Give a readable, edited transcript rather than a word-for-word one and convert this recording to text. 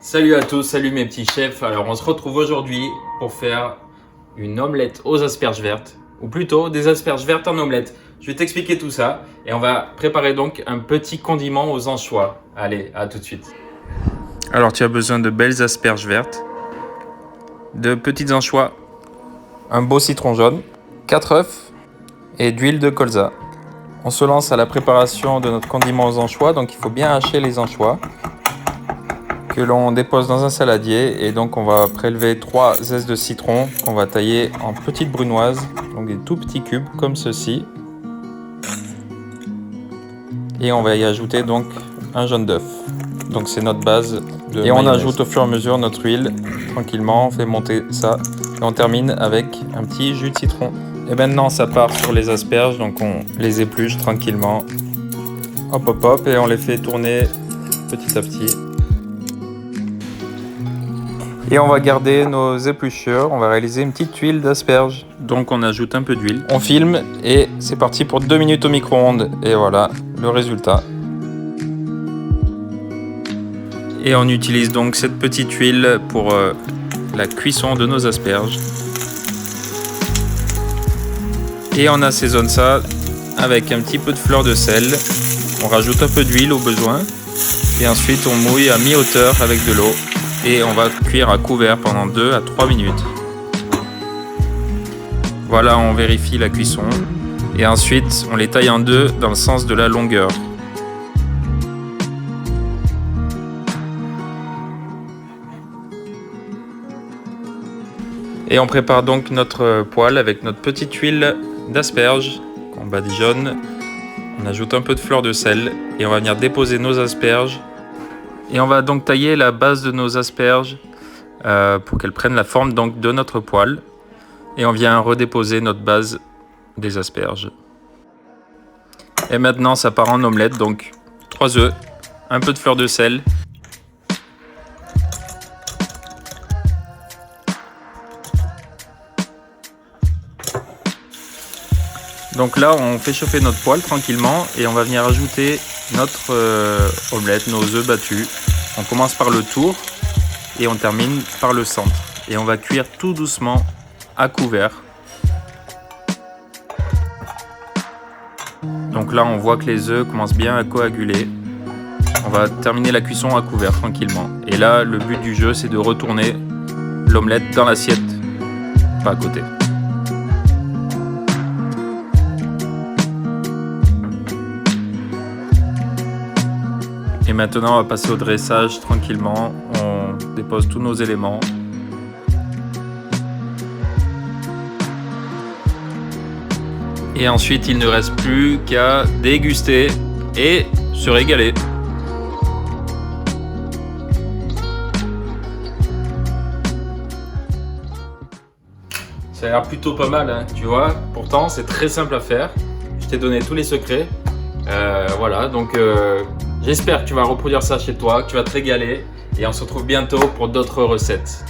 Salut à tous, salut mes petits chefs. Alors on se retrouve aujourd'hui pour faire une omelette aux asperges vertes, ou plutôt des asperges vertes en omelette. Je vais t'expliquer tout ça et on va préparer donc un petit condiment aux anchois. Allez, à tout de suite. Alors tu as besoin de belles asperges vertes, de petites anchois, un beau citron jaune, 4 œufs et d'huile de colza. On se lance à la préparation de notre condiment aux anchois, donc il faut bien hacher les anchois que l'on dépose dans un saladier, et donc on va prélever 3 zestes de citron qu'on va tailler en petites brunoises, donc des tout petits cubes comme ceci, et on va y ajouter donc un jaune d'œuf. Donc c'est notre base de mayonnaise. On ajoute au fur et à mesure notre huile tranquillement, on fait monter ça et on termine avec un petit jus de citron. Et maintenant ça part sur les asperges, donc on les épluche tranquillement, hop hop hop, et on les fait tourner petit à petit. Et on va garder nos épluchures, on va réaliser une petite tuile d'asperges. Donc on ajoute un peu d'huile, on filme et c'est parti pour 2 minutes au micro-ondes. Et voilà le résultat. Et on utilise donc cette petite huile pour la cuisson de nos asperges. Et on assaisonne ça avec un petit peu de fleur de sel. On rajoute un peu d'huile au besoin. Et ensuite on mouille à mi-hauteur avec de l'eau. Et on va cuire à couvert pendant 2 à 3 minutes. Voilà, on vérifie la cuisson. Et ensuite, on les taille en deux dans le sens de la longueur. Et on prépare donc notre poêle avec notre petite huile d'asperges qu'on badigeonne. On ajoute un peu de fleur de sel et on va venir déposer nos asperges. Et on va donc tailler la base de nos asperges pour qu'elles prennent la forme donc de notre poêle. Et on vient redéposer notre base des asperges. Et maintenant ça part en omelette, donc 3 œufs, un peu de fleur de sel. Donc là on fait chauffer notre poêle tranquillement et on va venir ajouter notre omelette, nos œufs battus. On commence par le tour et on termine par le centre. Et on va cuire tout doucement à couvert. Donc là on voit que les œufs commencent bien à coaguler. On va terminer la cuisson à couvert tranquillement. Et là le but du jeu c'est de retourner l'omelette dans l'assiette, pas à côté. Et maintenant on va passer au dressage tranquillement, on dépose tous nos éléments. Et ensuite il ne reste plus qu'à déguster et se régaler. Ça a l'air plutôt pas mal, hein, tu vois, pourtant c'est très simple à faire. Je t'ai donné tous les secrets. Voilà, donc j'espère que tu vas reproduire ça chez toi, que tu vas te régaler et on se retrouve bientôt pour d'autres recettes.